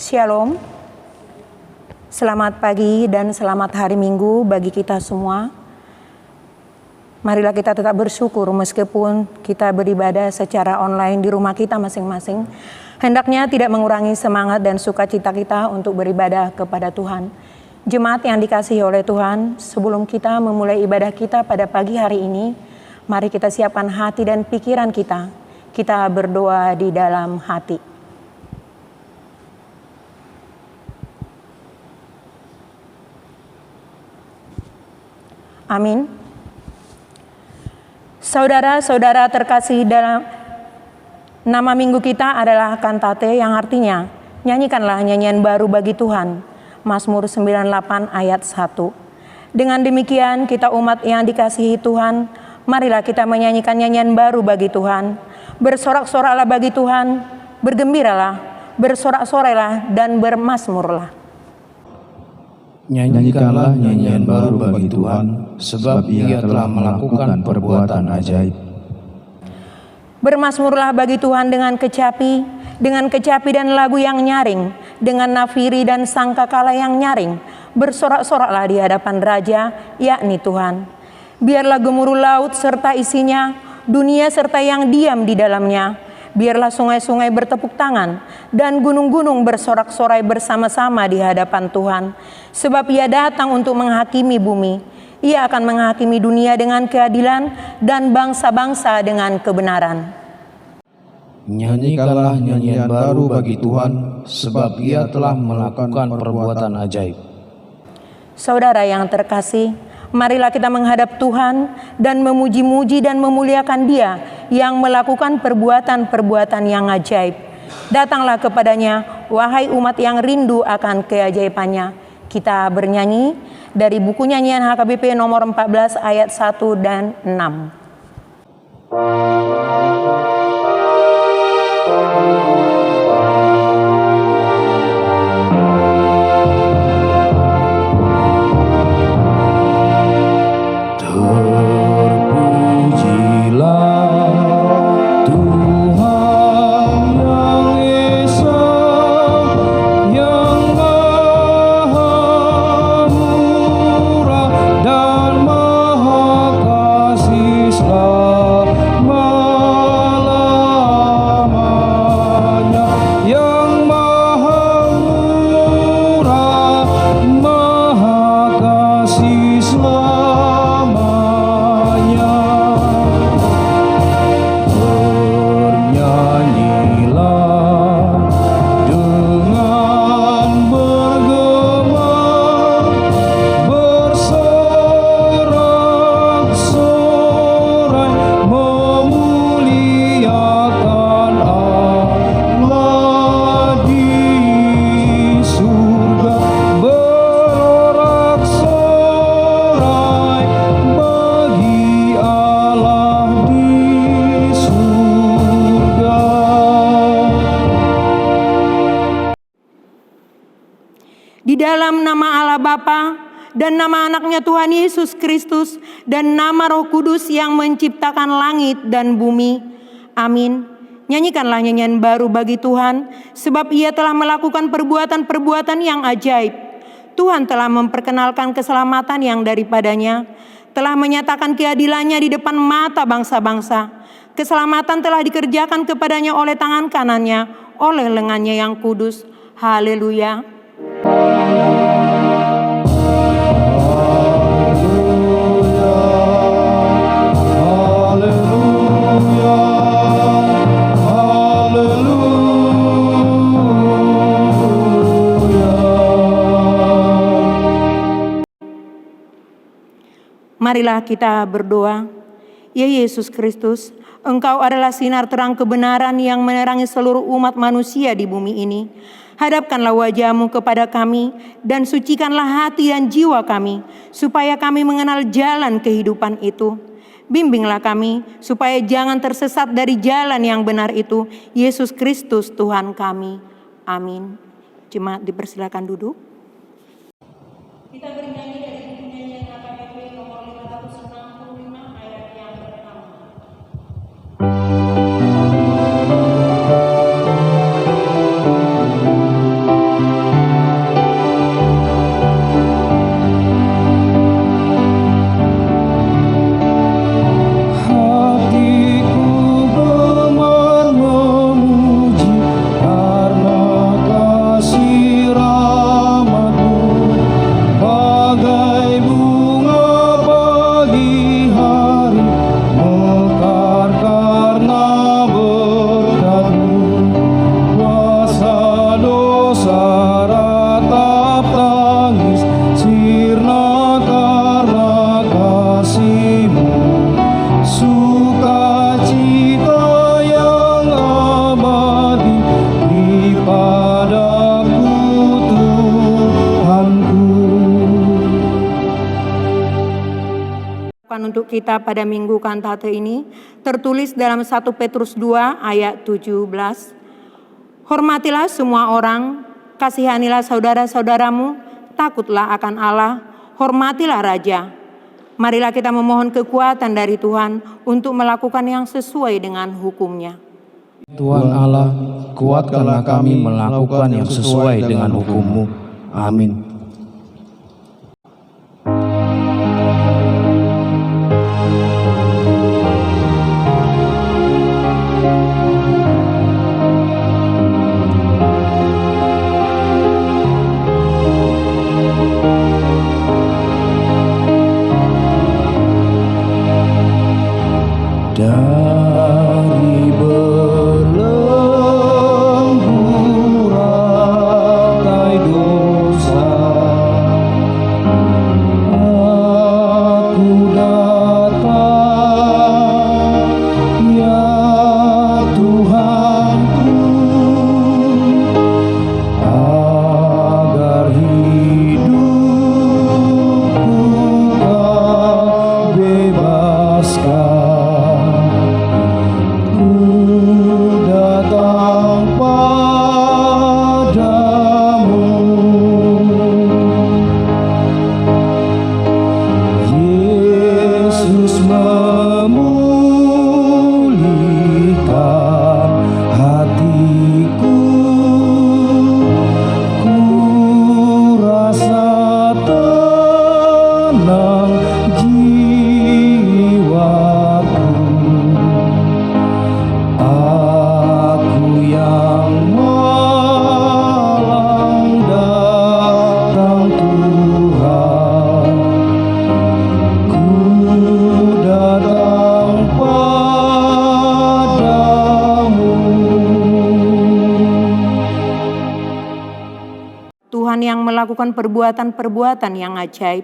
Shalom, selamat pagi dan selamat hari Minggu bagi kita semua. Marilah kita tetap bersyukur meskipun kita beribadah secara online di rumah kita masing-masing. Hendaknya tidak mengurangi semangat dan sukacita kita untuk beribadah kepada Tuhan. Jemaat yang dikasihi oleh Tuhan, sebelum kita memulai ibadah kita pada pagi hari ini, mari kita siapkan hati dan pikiran kita. Kita berdoa di dalam hati. Amin. Saudara-saudara terkasih, dalam nama minggu kita adalah kantate yang artinya nyanyikanlah nyanyian baru bagi Tuhan. Mazmur 98 ayat 1. Dengan demikian kita umat yang dikasihi Tuhan, marilah kita menyanyikan nyanyian baru bagi Tuhan. Bersorak-soraklah bagi Tuhan, bergembiralah, bersorak-sorailah dan bermazmurlah. Nyanyikanlah nyanyian baru bagi Tuhan, sebab Ia telah melakukan perbuatan ajaib. Bermazmurlah bagi Tuhan dengan kecapi dan lagu yang nyaring, dengan nafiri dan sangkakala yang nyaring. Bersorak-soraklah di hadapan Raja, yakni Tuhan. Biarlah gemuruh laut serta isinya, dunia serta yang diam di dalamnya. Biarlah sungai-sungai bertepuk tangan dan gunung-gunung bersorak-sorai bersama-sama di hadapan Tuhan. Sebab Ia datang untuk menghakimi bumi. Ia akan menghakimi dunia dengan keadilan dan bangsa-bangsa dengan kebenaran. Nyanyikanlah nyanyian baru bagi Tuhan, sebab Ia telah melakukan perbuatan ajaib. Saudara yang terkasih, marilah kita menghadap Tuhan dan memuji-muji dan memuliakan Dia yang melakukan perbuatan-perbuatan yang ajaib. Datanglah kepadanya, wahai umat yang rindu akan keajaibannya. Kita bernyanyi dari buku nyanyian HKBP nomor 14 ayat 1 dan 6. Di dalam nama Allah Bapa dan nama anaknya Tuhan Yesus Kristus dan nama Roh Kudus yang menciptakan langit dan bumi. Amin. Nyanyikanlah nyanyian baru bagi Tuhan, sebab Ia telah melakukan perbuatan-perbuatan yang ajaib. Tuhan telah memperkenalkan keselamatan yang daripadanya, telah menyatakan keadilannya di depan mata bangsa-bangsa. Keselamatan telah dikerjakan kepadanya oleh tangan kanannya, oleh lengannya yang kudus. Haleluya. Marilah kita berdoa. Ya Yesus Kristus, Engkau adalah sinar terang kebenaran yang menerangi seluruh umat manusia di bumi ini. Hadapkanlah wajah-Mu kepada kami dan sucikanlah hati dan jiwa kami, supaya kami mengenal jalan kehidupan itu. Bimbinglah kami supaya jangan tersesat dari jalan yang benar itu. Yesus Kristus Tuhan kami. Amin. Jemaat dipersilakan duduk. Kita bernyanyi dari buku nyanyian HKBP nomor 565 ayat yang pertama. untuk kita pada minggu kantate ini tertulis dalam 1 Petrus 2 ayat 17. Hormatilah semua orang, kasihanilah saudara-saudaramu, takutlah akan Allah, hormatilah raja. Marilah kita memohon kekuatan dari Tuhan untuk melakukan yang sesuai dengan hukum-Nya. Tuhan Allah, kuatkanlah kami melakukan yang sesuai dengan hukum-Mu. Amin. Dari belenggu rantai dosa, aku datang, ya Tuhanku, agar hidupku Kau bebaskan. Yang melakukan perbuatan-perbuatan yang ajaib,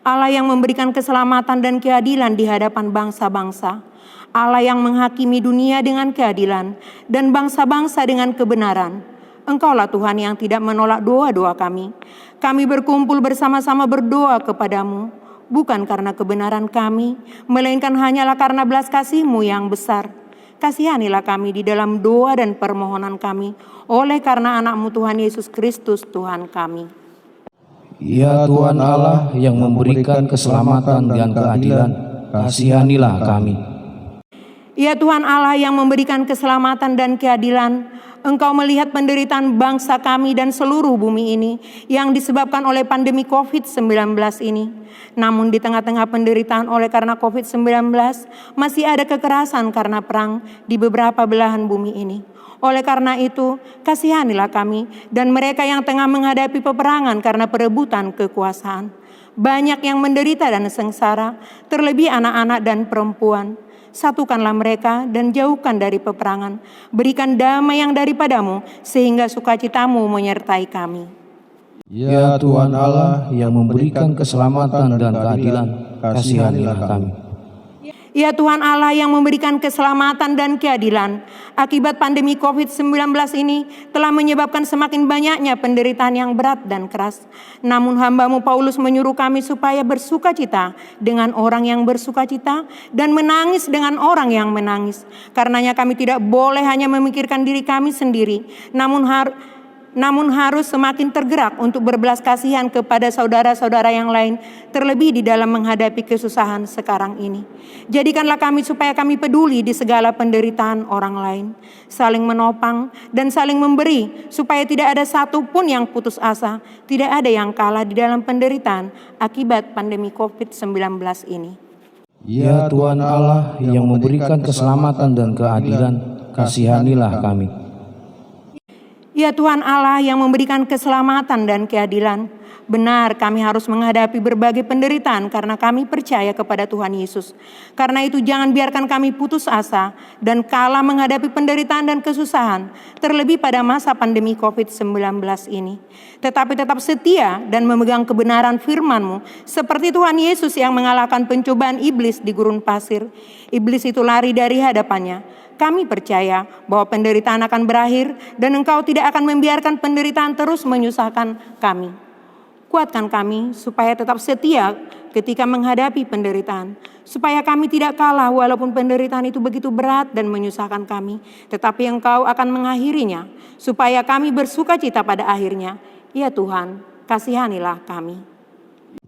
Allah yang memberikan keselamatan dan keadilan di hadapan bangsa-bangsa, Allah yang menghakimi dunia dengan keadilan dan bangsa-bangsa dengan kebenaran. Engkaulah Tuhan yang tidak menolak doa-doa kami. Kami berkumpul bersama-sama berdoa kepadamu, bukan karena kebenaran kami, melainkan hanyalah karena belas kasih-Mu yang besar. Kasihanilah kami di dalam doa dan permohonan kami, oleh karena anak-Mu Tuhan Yesus Kristus Tuhan kami. Ya Tuhan Allah yang memberikan keselamatan dan keadilan, kasihanilah kami. Ya Tuhan Allah yang memberikan keselamatan dan keadilan, Engkau melihat penderitaan bangsa kami dan seluruh bumi ini yang disebabkan oleh pandemi COVID-19 ini. Namun di tengah-tengah penderitaan oleh karena COVID-19, masih ada kekerasan karena perang di beberapa belahan bumi ini. Oleh karena itu, kasihanilah kami dan mereka yang tengah menghadapi peperangan karena perebutan kekuasaan. Banyak yang menderita dan sengsara, terlebih anak-anak dan perempuan. Satukanlah mereka dan jauhkan dari peperangan. Berikan damai yang daripada-Mu, sehingga sukacita-Mu menyertai kami. Ya Tuhan Allah yang memberikan keselamatan dan keadilan, kasihanilah kami. Ya Tuhan Allah yang memberikan keselamatan dan keadilan, akibat pandemi COVID-19 ini telah menyebabkan semakin banyaknya penderitaan yang berat dan keras. Namun hamba-Mu Paulus menyuruh kami supaya bersukacita dengan orang yang bersukacita dan menangis dengan orang yang menangis. Karenanya kami tidak boleh hanya memikirkan diri kami sendiri, namun harus semakin tergerak untuk berbelas kasihan kepada saudara-saudara yang lain, terlebih di dalam menghadapi kesusahan sekarang ini. Jadikanlah kami supaya kami peduli di segala penderitaan orang lain, saling menopang dan saling memberi, supaya tidak ada satupun yang putus asa, tidak ada yang kalah di dalam penderitaan akibat pandemi COVID-19 ini. Ya Tuhan Allah yang memberikan keselamatan dan keadilan, kasihanilah kami. Ya Tuhan Allah yang memberikan keselamatan dan keadilan, benar kami harus menghadapi berbagai penderitaan karena kami percaya kepada Tuhan Yesus. Karena itu jangan biarkan kami putus asa dan kalah menghadapi penderitaan dan kesusahan, terlebih pada masa pandemi COVID-19 ini. Tetapi tetap setia dan memegang kebenaran firman-Mu, seperti Tuhan Yesus yang mengalahkan pencobaan iblis di gurun pasir. Iblis itu lari dari hadapannya. Kami percaya bahwa penderitaan akan berakhir dan Engkau tidak akan membiarkan penderitaan terus menyusahkan kami. Kuatkan kami supaya tetap setia ketika menghadapi penderitaan. Supaya kami tidak kalah walaupun penderitaan itu begitu berat dan menyusahkan kami. Tetapi Engkau akan mengakhirinya. Supaya kami bersuka cita pada akhirnya. Ya Tuhan, kasihanilah kami.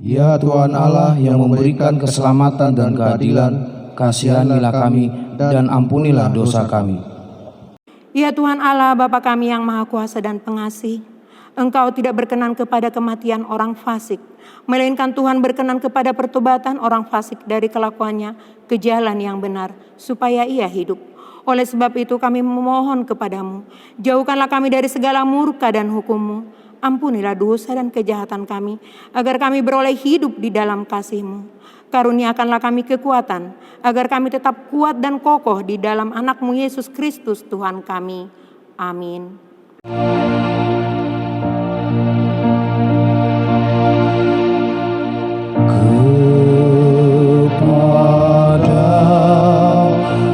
Ya Tuhan Allah yang memberikan keselamatan dan keadilan, kasihanilah kami dan ampunilah dosa kami. Ya Tuhan Allah, Bapa kami yang Maha Kuasa dan Pengasih, Engkau tidak berkenan kepada kematian orang fasik, melainkan Tuhan berkenan kepada pertobatan orang fasik dari kelakuannya ke jalan yang benar, supaya ia hidup. Oleh sebab itu kami memohon kepadamu, jauhkanlah kami dari segala murka dan hukum-Mu. Ampunilah dosa dan kejahatan kami, agar kami beroleh hidup di dalam kasih-Mu. Karuniakanlah kami kekuatan, agar kami tetap kuat dan kokoh di dalam anak-Mu Yesus Kristus Tuhan kami. Amin.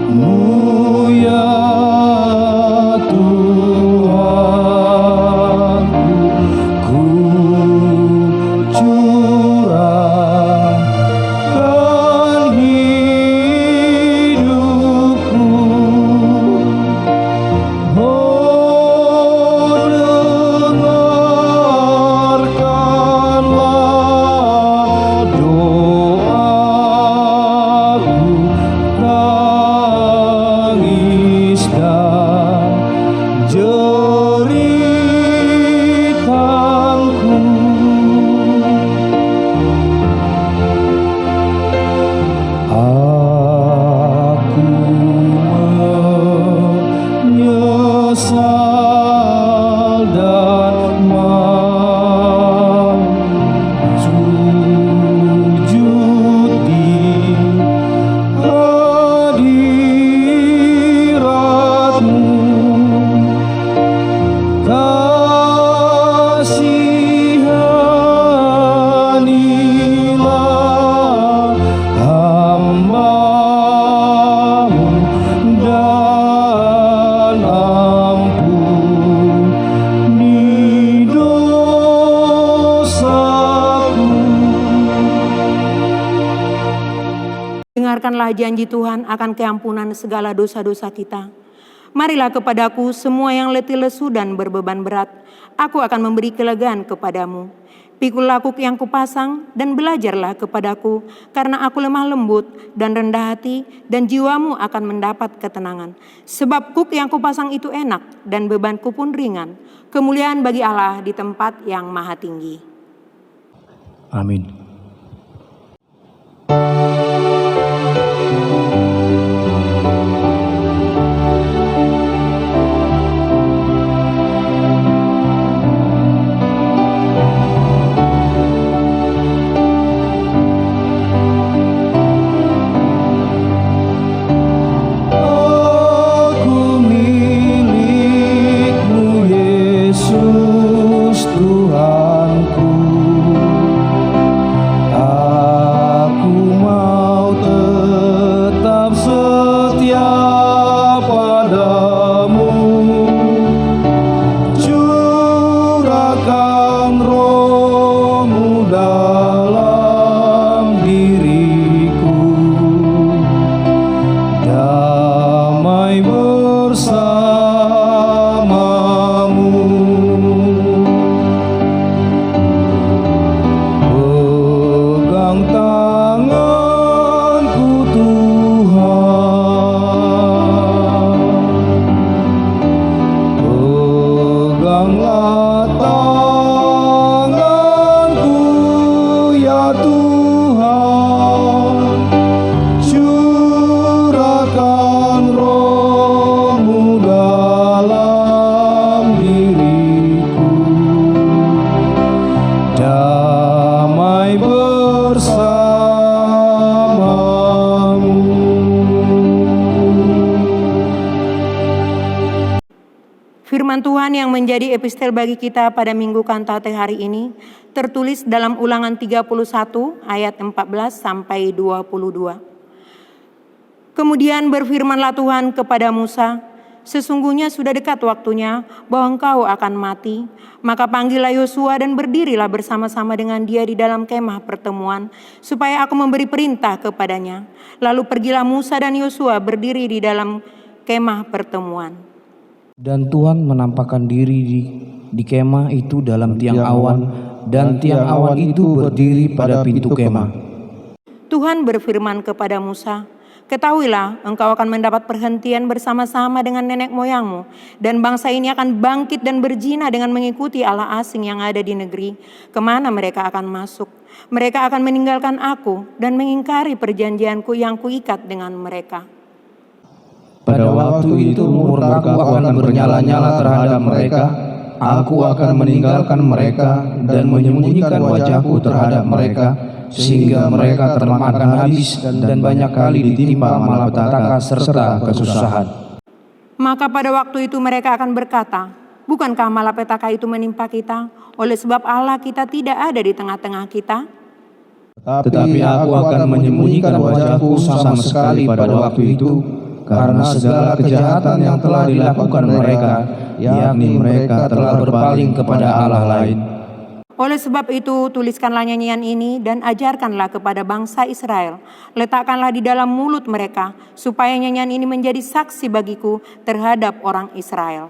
Kepadamu ya Tuhan, ku curahkan hidupku. Oh, dengarkanlah doaku, tangis dan jeritanku. Aku menyesal dan mau sujud di hadirat-Mu. Kasihanilah hamba-Mu dan ampuni dosaku. Dengarkanlah janji Tuhan akan keampunan segala dosa-dosa kita. Marilah kepadaku semua yang letih lesu dan berbeban berat, aku akan memberi kelegaan kepadamu. Pikulah kuk yang kupasang dan belajarlah kepadaku, karena aku lemah lembut dan rendah hati, dan jiwamu akan mendapat ketenangan. Sebab kuk yang kupasang itu enak dan bebanku pun ringan. Kemuliaan bagi Allah di tempat yang maha tinggi. Amin. Aku milik-Mu Yesus Tuhanku. Aku mau tetap setia padamu. Curahkan Roh-Mu dalam diriku. Damai bersama-Mu. Pegang tanganku Tuhan. Peganglah tanganku ya Tuhan. Curahkan Roh-Mu dalam diriku. Damai bersama-Mu. Firman Tuhan yang menjadi epistel bagi kita pada Minggu Kantate hari ini tertulis dalam Ulangan 31 ayat 14 sampai 22. Kemudian berfirmanlah Tuhan kepada Musa, Sesungguhnya sudah dekat waktunya bahwa engkau akan mati. Maka panggillah Yosua dan berdirilah bersama-sama dengan dia di dalam kemah pertemuan, supaya aku memberi perintah kepadanya. Lalu pergilah Musa dan Yosua berdiri di dalam kemah pertemuan. Dan Tuhan menampakkan diri di kemah itu dalam tiang awan, dan tiang awan itu berdiri pada pintu kemah. Tuhan berfirman kepada Musa, ketahuilah, engkau akan mendapat perhentian bersama-sama dengan nenek moyangmu, dan bangsa ini akan bangkit dan berzina dengan mengikuti allah asing yang ada di negeri, kemana mereka akan masuk. Mereka akan meninggalkan aku dan mengingkari perjanjianku yang kuikat dengan mereka. Pada waktu itu murkaku akan bernyala-nyala terhadap mereka. Aku akan meninggalkan mereka dan menyembunyikan wajahku terhadap mereka, sehingga mereka termakan habis dan banyak kali ditimpa malapetaka serta kesusahan. Maka pada waktu itu mereka akan berkata, bukankah malapetaka itu menimpa kita? Oleh sebab Allah kita tidak ada di tengah-tengah kita. Tetapi aku akan menyembunyikan wajahku sama sekali pada waktu itu, karena segala kejahatan yang telah dilakukan mereka, yakni mereka telah berpaling kepada Allah lain. Oleh sebab itu, tuliskanlah nyanyian ini dan ajarkanlah kepada bangsa Israel. Letakkanlah di dalam mulut mereka, supaya nyanyian ini menjadi saksi bagiku terhadap orang Israel.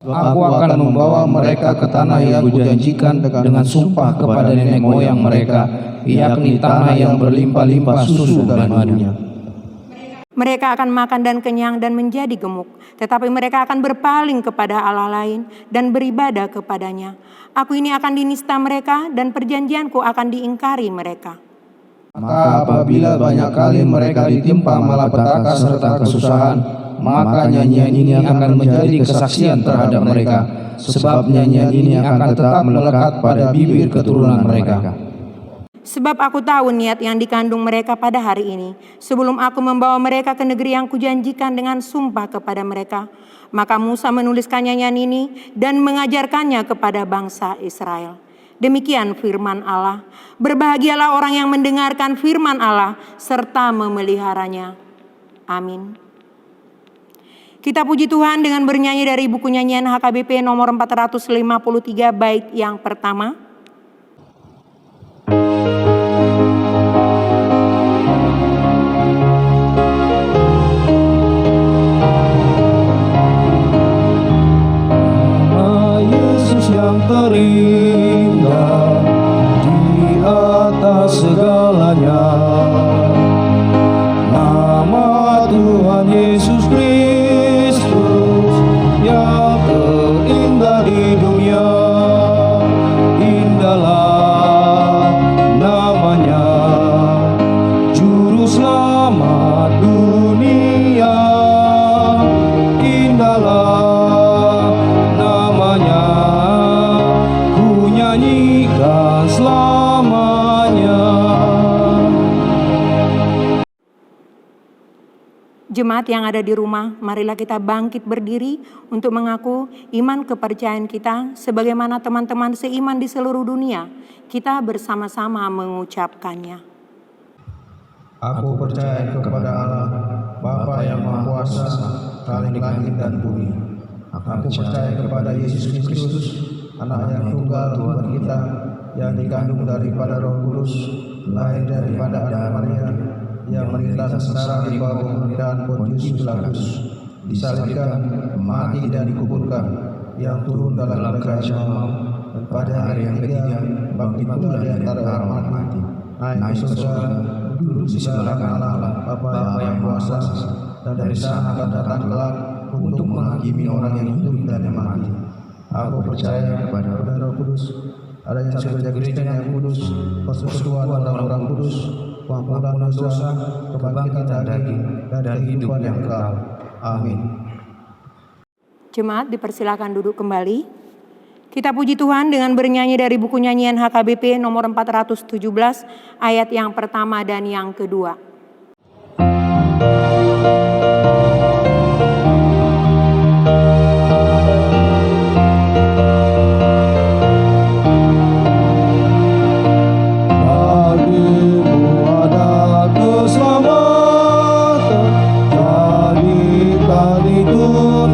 Aku akan membawa mereka ke tanah yang kujanjikan dengan sumpah kepada nenek moyang mereka, yakni tanah yang berlimpah-limpah susu dan madunya. Mereka akan makan dan kenyang dan menjadi gemuk, tetapi mereka akan berpaling kepada Allah lain dan beribadah kepadanya. Aku ini akan dinista mereka dan perjanjianku akan diingkari mereka. Maka apabila banyak kali mereka ditimpa malapetaka serta kesusahan, maka nyanyian ini akan menjadi kesaksian terhadap mereka, sebab nyanyian ini akan tetap melekat pada bibir keturunan mereka. Sebab aku tahu niat yang dikandung mereka pada hari ini, sebelum aku membawa mereka ke negeri yang kujanjikan dengan sumpah kepada mereka. Maka Musa menuliskan nyanyian ini dan mengajarkannya kepada bangsa Israel. Demikian firman Allah. Berbahagialah orang yang mendengarkan firman Allah serta memeliharanya. Amin. Kita puji Tuhan dengan bernyanyi dari buku nyanyian HKBP nomor 453 bait yang pertama. Yang terindah di atas segalanya, nama Tuhan Yesus Kristus yang terindah di dunia. Indahlah namanya, Juru Selamat dunia. Indahlah namanya, nyanyikan selamanya. Jemaat yang ada di rumah, marilah kita bangkit berdiri untuk mengaku iman kepercayaan kita sebagaimana teman-teman seiman di seluruh dunia. Kita bersama-sama mengucapkannya. Aku percaya kepada Allah, Bapa yang Maha Kuasa, Khalik langit dan bumi. Aku percaya kepada Yesus Kristus, Anak yang tunggal Tuhan kita, yang dikandung daripada Roh Kudus, lahir daripada Ada Maria, yang menderita sengsara di bawah pemerintahan Pontius Pilatus, disalibkan, mati dan dikuburkan, yang turun dalam kerajaan maut, dan pada hari yang ketiga bangkit pula di antara orang mati, naik ke surga, duduk di sebelah kanan Allah, Bapa yang Kuasa, dan dari sana akan datang kelak untuk menghakimi orang yang hidup dan yang mati. Aku percaya kepada Roh Kudus, adanya satu Kristen yang kudus, persekutuan orang-orang kudus, pengampunan dosa, kebangkitan daging, dan kehidupan yang kekal. Amin. Jemaat dipersilakan duduk kembali. Kita puji Tuhan dengan bernyanyi dari buku nyanyian HKBP nomor 417 ayat yang pertama dan yang kedua. Itu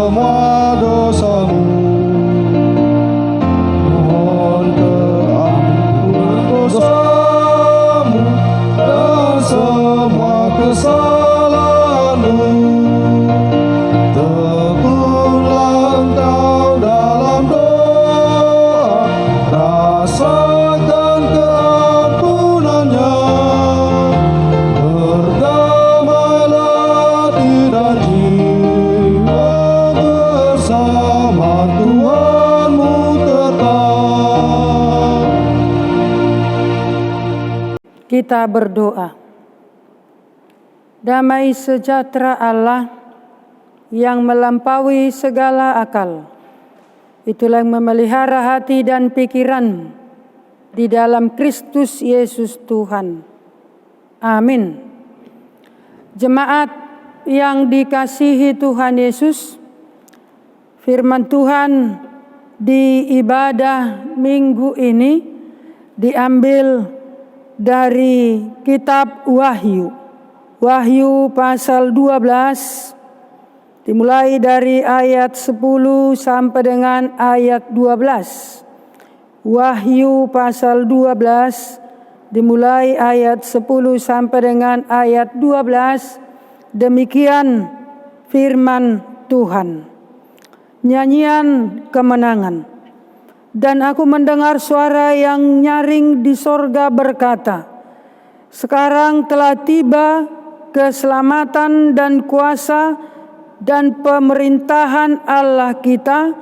semua dosamu. Mohon keampunan dosamu dan semua kesalahanmu. Tekunlah engkau dalam doa, rasakan keampunannya. Berdamailah hati dan jiwa bersama Tuhanmu tetap. Kita berdoa. Damai sejahtera Allah yang melampaui segala akal, itulah yang memelihara hati dan pikiran di dalam Kristus Yesus Tuhan. Amin. Jemaat yang dikasihi Tuhan Yesus, firman Tuhan di ibadah minggu ini diambil dari kitab Wahyu. Wahyu pasal 12, dimulai dari ayat 10 sampai dengan ayat 12. Wahyu pasal 12, dimulai ayat 10 sampai dengan ayat 12. Demikian firman Tuhan. Nyanyian kemenangan. Dan aku mendengar suara yang nyaring di sorga berkata, sekarang telah tiba keselamatan dan kuasa dan pemerintahan Allah kita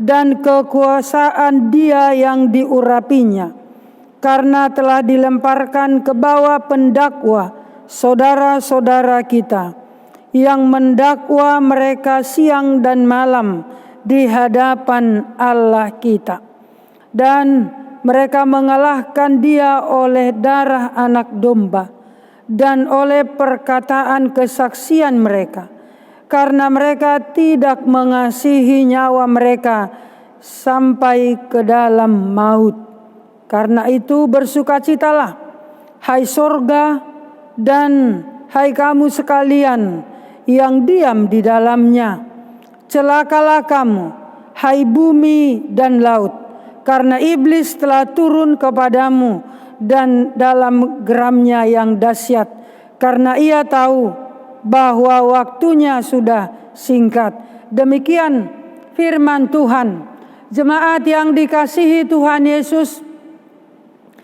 dan kekuasaan Dia yang diurapinya, karena telah dilemparkan ke bawah pendakwa saudara-saudara kita yang mendakwa mereka siang dan malam di hadapan Allah kita. Dan mereka mengalahkan Dia oleh darah anak domba dan oleh perkataan kesaksian mereka, karena mereka tidak mengasihi nyawa mereka sampai ke dalam maut. Karena itu bersukacitalah, hai sorga, dan hai kamu sekalian yang diam di dalamnya. Celakalah kamu, hai bumi dan laut, karena iblis telah turun kepadamu dan dalam geramnya yang dahsyat, karena ia tahu bahwa waktunya sudah singkat. Demikian firman Tuhan. Jemaat yang dikasihi Tuhan Yesus,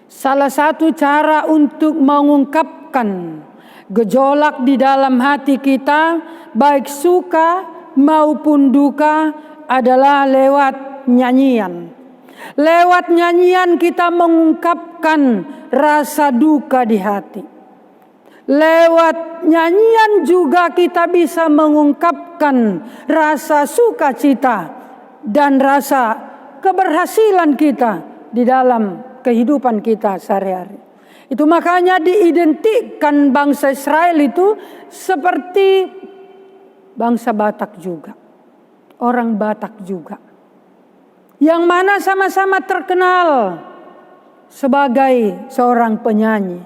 salah satu cara untuk mengungkapkan gejolak di dalam hati kita, baik suka maupun duka, adalah lewat nyanyian. Lewat nyanyian kita mengungkapkan rasa duka di hati. Lewat nyanyian juga kita bisa mengungkapkan rasa sukacita dan rasa keberhasilan kita di dalam kehidupan kita sehari-hari. Itu makanya diidentikan bangsa Israel itu seperti bangsa Batak juga. Orang Batak juga. Yang mana sama-sama terkenal sebagai seorang penyanyi.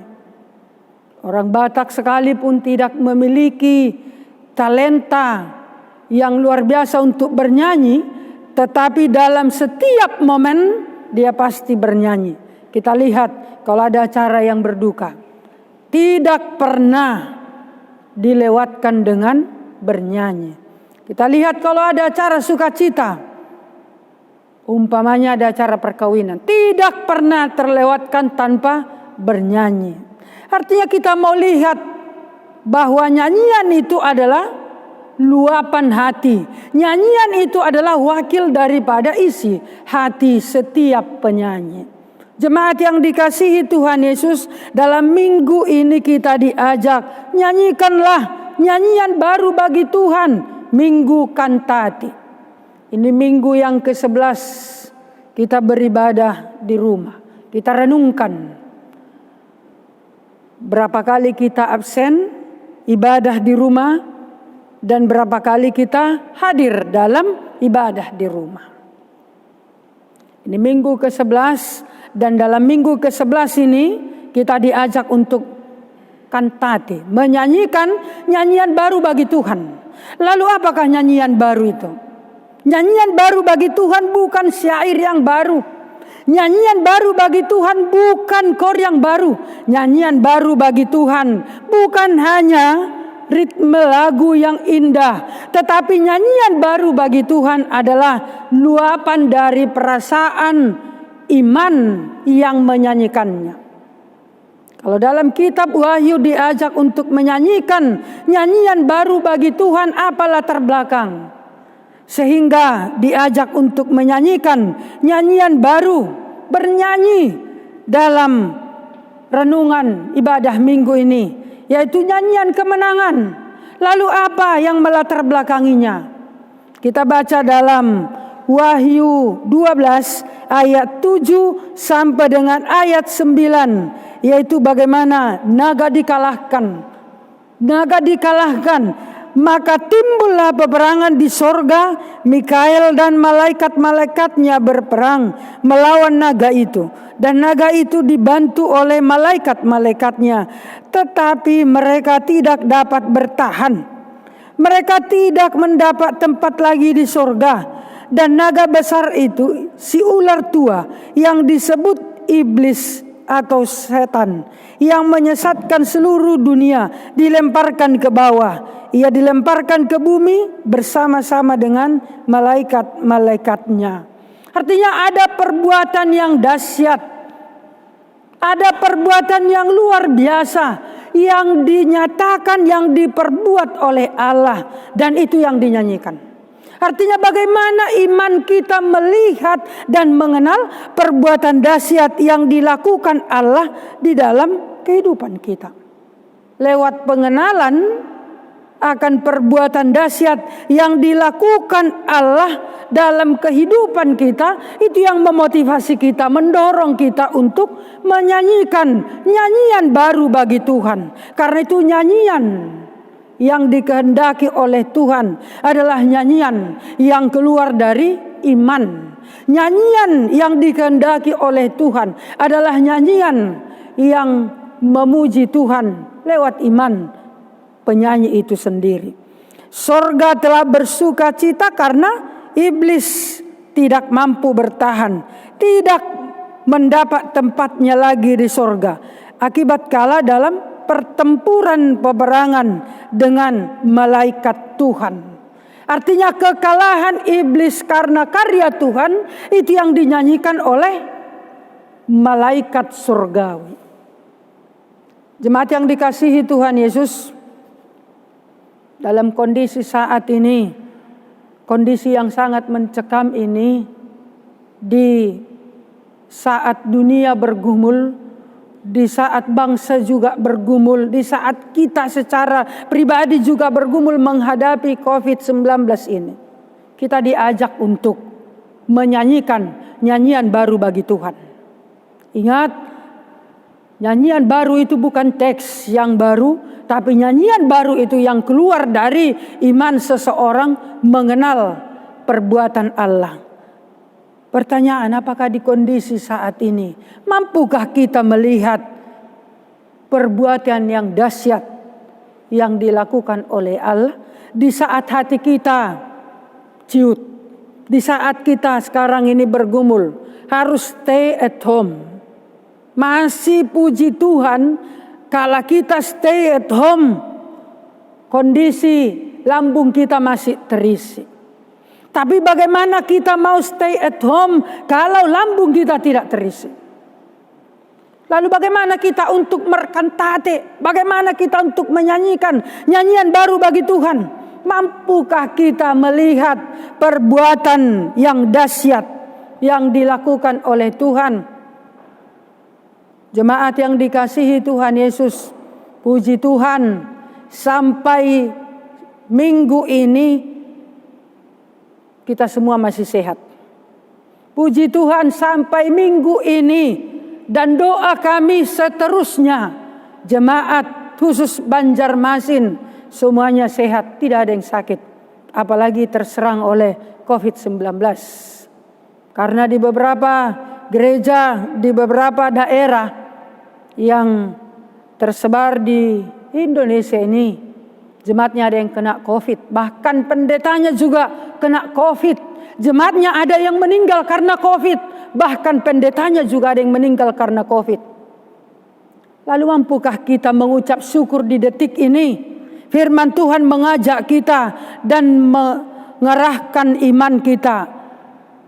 Orang Batak sekalipun tidak memiliki talenta yang luar biasa untuk bernyanyi, tetapi dalam setiap momen dia pasti bernyanyi. Kita lihat kalau ada acara yang berduka, tidak pernah dilewatkan dengan bernyanyi. Kita lihat kalau ada acara sukacita, umpamanya ada acara perkawinan, tidak pernah terlewatkan tanpa bernyanyi. Artinya kita mau lihat bahwa nyanyian itu adalah luapan hati. Nyanyian itu adalah wakil daripada isi hati setiap penyanyi. Jemaat yang dikasihi Tuhan Yesus, dalam minggu ini kita diajak, nyanyikanlah nyanyian baru bagi Tuhan, Minggu Kantati. Ini minggu yang ke-11 kita beribadah di rumah. Kita renungkan berapa kali kita absen ibadah di rumah dan berapa kali kita hadir dalam ibadah di rumah. Ini minggu ke-11 dan dalam minggu ke-11 ini kita diajak untuk kantati, menyanyikan nyanyian baru bagi Tuhan. Lalu apakah nyanyian baru itu? Nyanyian baru bagi Tuhan bukan syair yang baru. Nyanyian baru bagi Tuhan bukan kor yang baru. Nyanyian baru bagi Tuhan bukan hanya ritme lagu yang indah, tetapi nyanyian baru bagi Tuhan adalah luapan dari perasaan iman yang menyanyikannya. Kalau dalam kitab Wahyu diajak untuk menyanyikan nyanyian baru bagi Tuhan, apa latar belakang? Sehingga diajak untuk menyanyikan nyanyian baru, bernyanyi dalam renungan ibadah minggu ini, yaitu nyanyian kemenangan. Lalu apa yang melatar belakanginya? Kita baca dalam Wahyu 12 ayat 7 sampai dengan ayat 9, yaitu bagaimana naga dikalahkan. Naga dikalahkan. Maka timbullah peperangan di sorga. Mikael dan malaikat-malaikatnya berperang melawan naga itu. Dan naga itu dibantu oleh malaikat-malaikatnya. Tetapi mereka tidak dapat bertahan. Mereka tidak mendapat tempat lagi di sorga. Dan naga besar itu, si ular tua yang disebut iblis atau setan, yang menyesatkan seluruh dunia, dilemparkan ke bawah. Ia dilemparkan ke bumi bersama-sama dengan malaikat-malaikatnya. Artinya ada perbuatan yang dahsyat, ada perbuatan yang luar biasa yang dinyatakan, yang diperbuat oleh Allah, dan itu yang dinyanyikan. Artinya bagaimana iman kita melihat dan mengenal perbuatan dahsyat yang dilakukan Allah di dalam kehidupan kita. Lewat pengenalan akan perbuatan dahsyat yang dilakukan Allah dalam kehidupan kita, itu yang memotivasi kita, mendorong kita untuk menyanyikan nyanyian baru bagi Tuhan. Karena itu nyanyian yang dikehendaki oleh Tuhan adalah nyanyian yang keluar dari iman. Nyanyian yang dikehendaki oleh Tuhan adalah nyanyian yang memuji Tuhan lewat iman penyanyi itu sendiri. Sorga telah bersuka cita karena iblis tidak mampu bertahan, tidak mendapat tempatnya lagi di sorga, akibat kalah dalam pertempuran peperangan dengan malaikat Tuhan. Artinya kekalahan iblis karena karya Tuhan itu yang dinyanyikan oleh malaikat surgawi. Jemaat yang dikasihi Tuhan Yesus, dalam kondisi saat ini, kondisi yang sangat mencekam ini, di saat dunia bergumul, di saat bangsa juga bergumul, di saat kita secara pribadi juga bergumul menghadapi COVID-19 ini, kita diajak untuk menyanyikan nyanyian baru bagi Tuhan. Ingat, nyanyian baru itu bukan teks yang baru, tapi nyanyian baru itu yang keluar dari iman seseorang mengenal perbuatan Allah. Pertanyaan, apakah di kondisi saat ini mampukah kita melihat perbuatan yang dahsyat yang dilakukan oleh Allah di saat hati kita ciut, di saat kita sekarang ini bergumul, harus stay at home. Masih puji Tuhan, kalau kita stay at home, kondisi lambung kita masih terisi. Tapi bagaimana kita mau stay at home kalau lambung kita tidak terisi? Lalu bagaimana kita untuk merkantate? Bagaimana kita untuk menyanyikan nyanyian baru bagi Tuhan? Mampukah kita melihat perbuatan yang dahsyat yang dilakukan oleh Tuhan? Jemaat yang dikasihi Tuhan Yesus, puji Tuhan, sampai minggu ini kita semua masih sehat. Puji Tuhan, sampai minggu ini, dan doa kami seterusnya, jemaat khusus Banjarmasin semuanya sehat, tidak ada yang sakit, apalagi terserang oleh COVID-19. Karena di beberapa gereja, di beberapa daerah yang tersebar di Indonesia ini, jemaatnya ada yang kena COVID. Bahkan pendetanya juga kena COVID. Jemaatnya ada yang meninggal karena COVID. Bahkan pendetanya juga ada yang meninggal karena COVID. Lalu mampukah kita mengucap syukur di detik ini? Firman Tuhan mengajak kita dan mengerahkan iman kita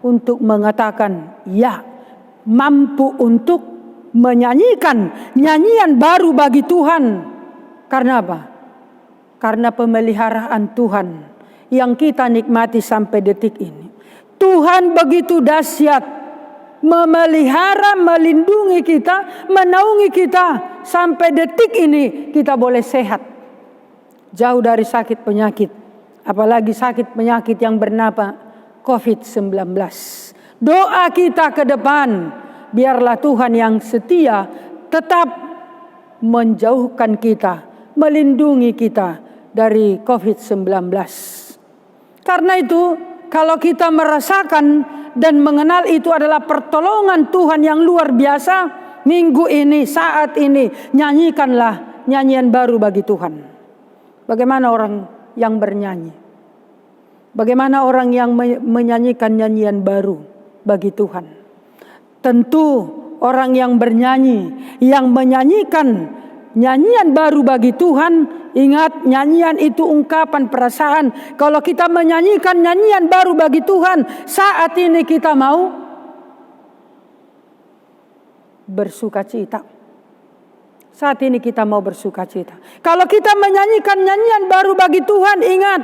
untuk mengatakan, ya, mampu untuk menyanyikan nyanyian baru bagi Tuhan. Karena apa? Karena pemeliharaan Tuhan yang kita nikmati sampai detik ini. Tuhan begitu dahsyat, memelihara, melindungi kita, menaungi kita sampai detik ini kita boleh sehat, jauh dari sakit penyakit, apalagi sakit penyakit yang bernama COVID-19. Doa kita ke depan, biarlah Tuhan yang setia tetap menjauhkan kita, melindungi kita dari COVID-19. Karena itu, kalau kita merasakan dan mengenal itu adalah pertolongan Tuhan yang luar biasa, minggu ini, saat ini, nyanyikanlah nyanyian baru bagi Tuhan. Bagaimana orang yang bernyanyi? Bagaimana orang yang menyanyikan nyanyian baru bagi Tuhan? Tentu orang yang bernyanyi, yang menyanyikan nyanyian baru bagi Tuhan. Ingat, nyanyian itu ungkapan perasaan. Kalau kita menyanyikan nyanyian baru bagi Tuhan, saat ini kita mau bersuka cita. Saat ini kita mau bersuka cita. Kalau kita menyanyikan nyanyian baru bagi Tuhan, ingat,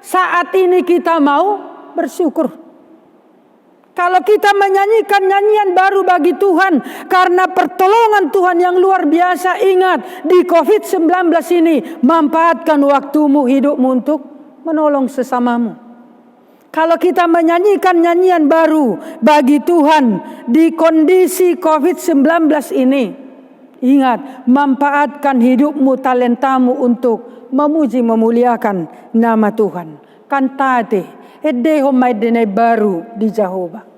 saat ini kita mau bersyukur. Kalau kita menyanyikan nyanyian baru bagi Tuhan karena pertolongan Tuhan yang luar biasa, ingat, di COVID-19 ini manfaatkan waktumu, hidupmu untuk menolong sesamamu. Kalau kita menyanyikan nyanyian baru bagi Tuhan di kondisi COVID-19 ini, ingat, manfaatkan hidupmu, talentamu untuk memuji, memuliakan nama Tuhan. Kantate, edeho maidene baru di Jehovah.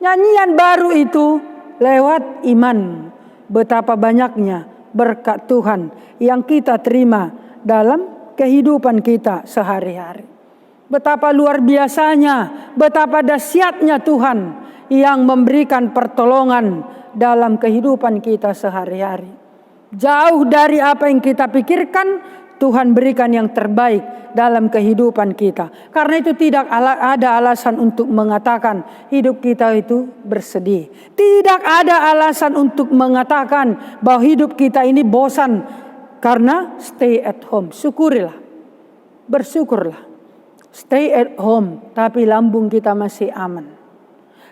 Nyanyian baru itu lewat iman. Betapa banyaknya berkat Tuhan yang kita terima dalam kehidupan kita sehari-hari. Betapa luar biasanya, betapa dahsyatnya Tuhan yang memberikan pertolongan dalam kehidupan kita sehari-hari. Jauh dari apa yang kita pikirkan, Tuhan berikan yang terbaik dalam kehidupan kita. Karena itu tidak ada alasan untuk mengatakan hidup kita itu bersedih. Tidak ada alasan untuk mengatakan bahwa hidup kita ini bosan. Karena stay at home. Syukurilah. Bersyukurlah. Stay at home, tapi lambung kita masih aman.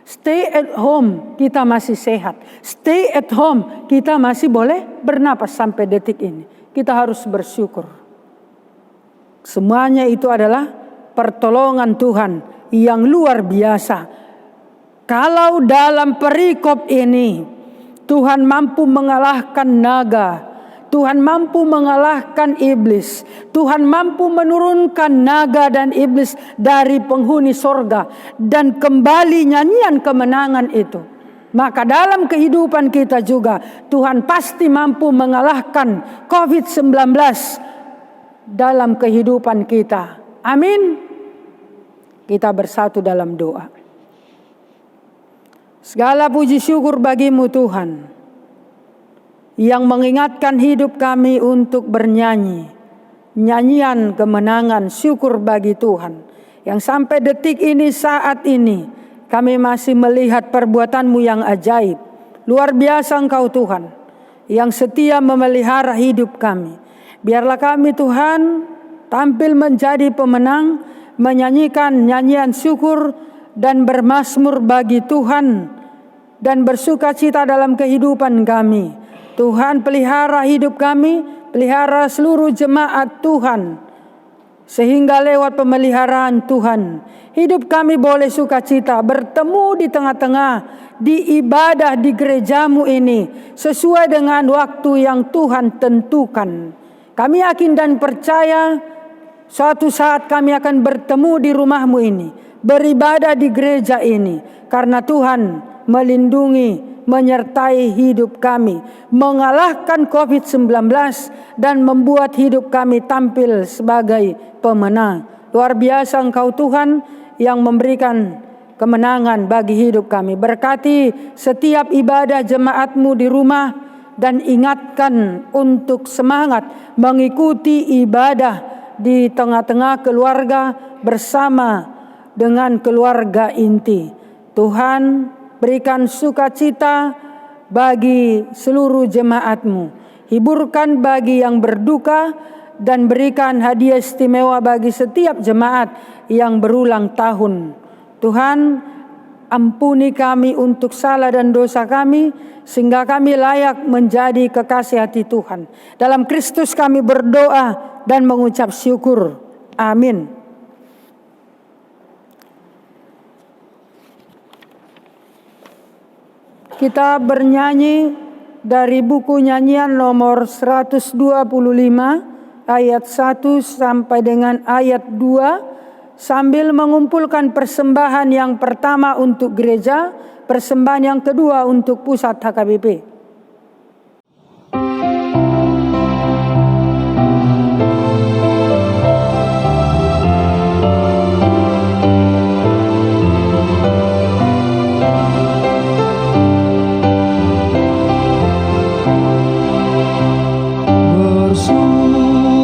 Stay at home, kita masih sehat. Stay at home, kita masih boleh bernapas sampai detik ini. Kita harus bersyukur. Semuanya itu adalah pertolongan Tuhan yang luar biasa. Kalau dalam perikop ini Tuhan mampu mengalahkan naga, Tuhan mampu mengalahkan iblis, Tuhan mampu menurunkan naga dan iblis dari penghuni sorga, dan kembali nyanyian kemenangan itu, maka dalam kehidupan kita juga Tuhan pasti mampu mengalahkan COVID-19 dalam kehidupan kita. Amin. Kita bersatu dalam doa. Segala puji syukur bagimu Tuhan, yang mengingatkan hidup kami untuk bernyanyi nyanyian kemenangan, syukur bagi Tuhan, yang sampai detik ini, saat ini kami masih melihat perbuatan-Mu yang ajaib. Luar biasa Engkau Tuhan, yang setia memelihara hidup kami. Biarlah kami Tuhan tampil menjadi pemenang, menyanyikan nyanyian syukur dan bermazmur bagi Tuhan, dan bersuka cita dalam kehidupan kami. Tuhan, pelihara hidup kami, pelihara seluruh jemaat Tuhan, sehingga lewat pemeliharaan Tuhan, hidup kami boleh sukacita, bertemu di tengah-tengah, di ibadah di gereja-Mu ini, sesuai dengan waktu yang Tuhan tentukan. Kami yakin dan percaya suatu saat kami akan bertemu di rumah-Mu ini, beribadah di gereja ini, karena Tuhan melindungi, menyertai hidup kami, mengalahkan COVID-19 dan membuat hidup kami tampil sebagai pemenang. Luar biasa Engkau Tuhan yang memberikan kemenangan bagi hidup kami. Berkati setiap ibadah jemaat-Mu di rumah dan ingatkan untuk semangat mengikuti ibadah di tengah-tengah keluarga bersama dengan keluarga inti. Tuhan, berikan sukacita bagi seluruh jemaat-Mu. Hiburkan bagi yang berduka dan berikan hadiah istimewa bagi setiap jemaat yang berulang tahun. Tuhan, ampuni kami untuk salah dan dosa kami, sehingga kami layak menjadi kekasih hati Tuhan. Dalam Kristus kami berdoa dan mengucap syukur. Amin. Kita bernyanyi dari buku nyanyian nomor 125 ayat 1 sampai dengan ayat 2. Sambil mengumpulkan persembahan yang pertama untuk gereja, persembahan yang kedua untuk pusat HKBP.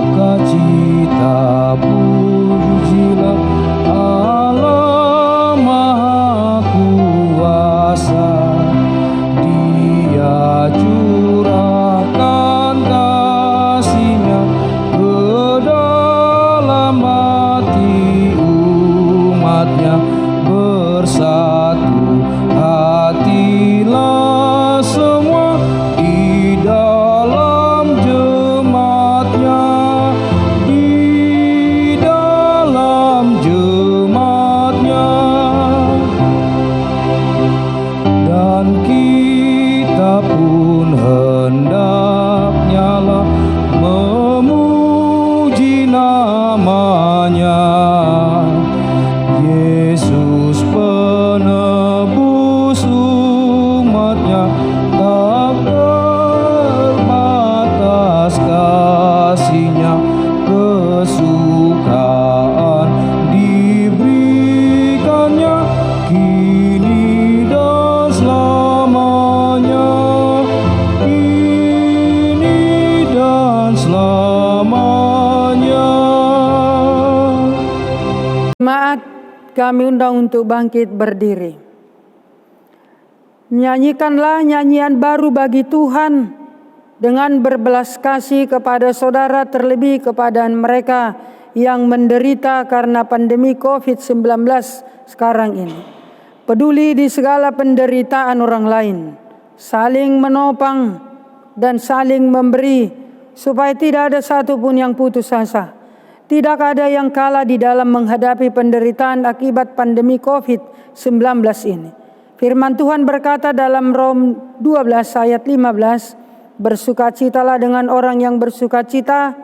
Bersukacita pujilah Allah Maha Kuasa, Dia curahkan kasih-Nya ke dalam hati umat-Nya. Bersatu hatilah semua di dalam jemaat-Nya, di dalam jemaat-Nya. Dan kita pun hendaknya lah memuji nama-Nya, Yesus penebus umat-Nya. Tak terbatas kasih-Nya, kesukaan diberikannya kini dan selamanya, kini dan selamanya. Jemaat, kami undang untuk bangkit berdiri. Nyanyikanlah nyanyian baru bagi Tuhan dengan berbelas kasih kepada saudara, terlebih kepada mereka yang menderita karena pandemi COVID-19 sekarang ini. Peduli di segala penderitaan orang lain, saling menopang dan saling memberi, supaya tidak ada satupun yang putus asa. Tidak ada yang kalah di dalam menghadapi penderitaan akibat pandemi COVID-19 ini. Firman Tuhan berkata dalam Rom 12 ayat 15, bersukacitalah dengan orang yang bersukacita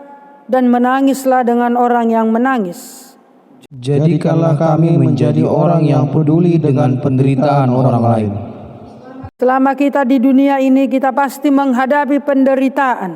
dan menangislah dengan orang yang menangis. Jadikanlah kami menjadi orang yang peduli dengan penderitaan orang lain. Selama kita di dunia ini, kita pasti menghadapi penderitaan.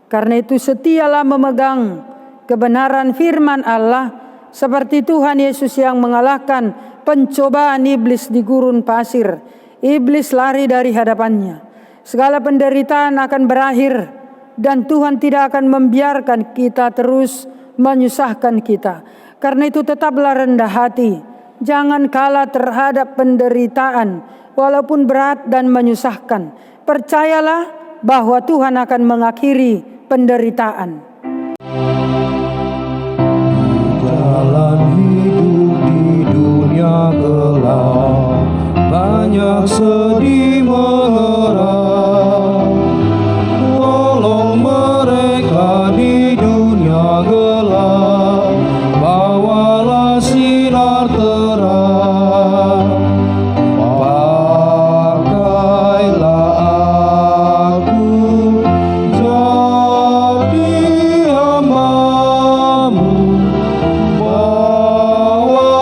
Karena itu setialah memegang kebenaran firman Allah, seperti Tuhan Yesus yang mengalahkan pencobaan iblis di gurun pasir. Iblis lari dari hadapannya. Segala penderitaan akan berakhir dan Tuhan tidak akan membiarkan kita terus menyusahkan kita. Karena itu tetaplah rendah hati. Jangan kalah terhadap penderitaan walaupun berat dan menyusahkan. Percayalah bahwa Tuhan akan mengakhiri penderitaan. Jalan hidup di dunia gelap, banyak sedih mengeram. Tolong mereka di dunia gelap, bawalah sinar terang. Pakailah aku jadi hamba-Mu, bawa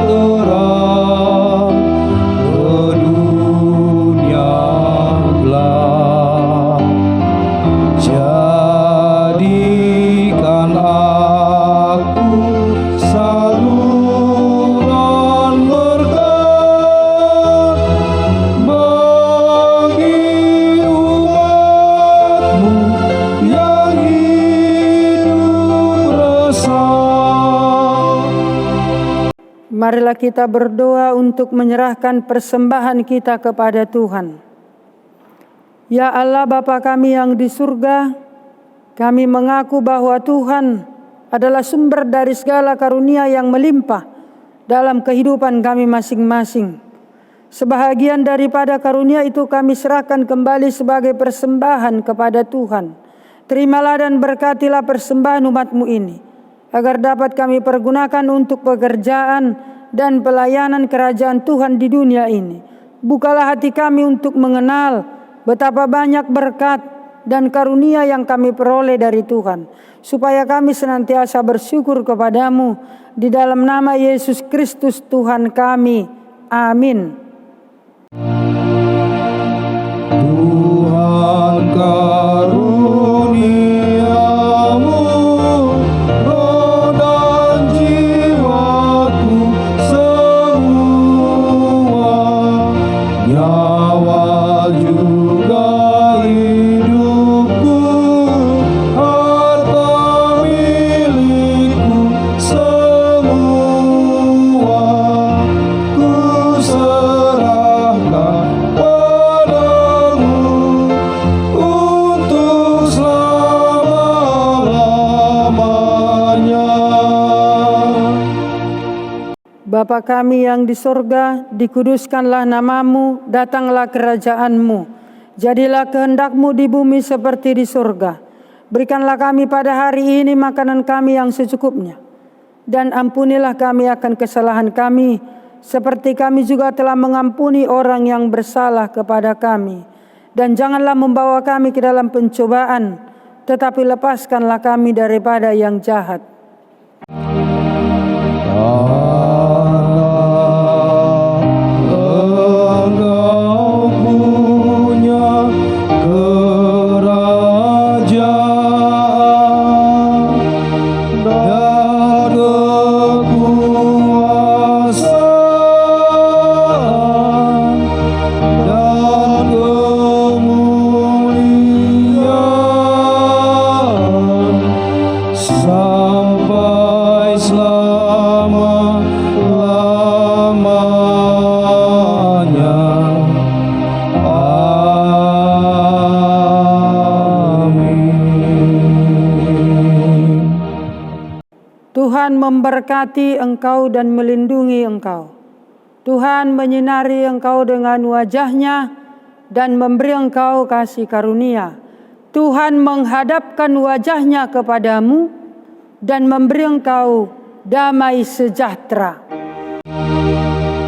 terang ke Marilah kita berdoa untuk menyerahkan persembahan kita kepada Tuhan. Ya Allah Bapa kami yang di surga, kami mengaku bahwa Tuhan adalah sumber dari segala karunia yang melimpah dalam kehidupan kami masing-masing. Sebahagian daripada karunia itu kami serahkan kembali sebagai persembahan kepada Tuhan. Terimalah dan berkatilah persembahan umat-Mu ini, agar dapat kami pergunakan untuk pekerjaan dan pelayanan kerajaan Tuhan di dunia ini. Bukalah hati kami untuk mengenal betapa banyak berkat dan karunia yang kami peroleh dari Tuhan, supaya kami senantiasa bersyukur kepadamu. Di dalam nama Yesus Kristus Tuhan kami. Amin. Tuhan karuniamu, roh dan jiwaku semua, nyawa juga hidupku, harta milikku semua, ku serahkan padamu untuk selama-lamanya. Bapa kami yang di sorga, dikuduskanlah namamu, datanglah kerajaan-Mu. Jadilah kehendak-Mu di bumi seperti di sorga. Berikanlah kami pada hari ini makanan kami yang secukupnya. Dan ampunilah kami akan kesalahan kami, seperti kami juga telah mengampuni orang yang bersalah kepada kami. Dan janganlah membawa kami ke dalam pencobaan, tetapi lepaskanlah kami daripada yang jahat. Engkau punya kerajaan dan kekuasaan dan kemuliaan sampai selama-lamanya. Amin. Tuhan memberkati engkau dan melindungi engkau. Tuhan menyinari engkau dengan wajah-Nya dan memberi engkau kasih karunia. Tuhan menghadapkan wajah-Nya kepadamu dan memberi engkau damai sejahtera. Amin.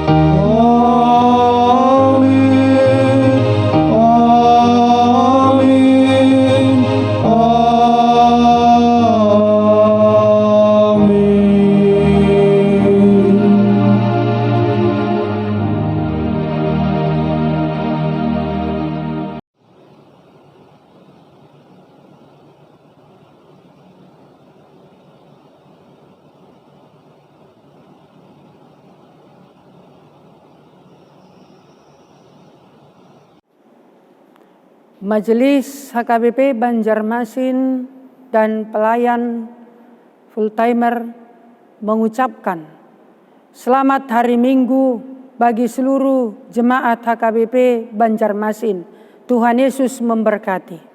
Majelis HKBP Banjarmasin dan pelayan full-timer mengucapkan selamat hari Minggu bagi seluruh jemaat HKBP Banjarmasin. Tuhan Yesus memberkati.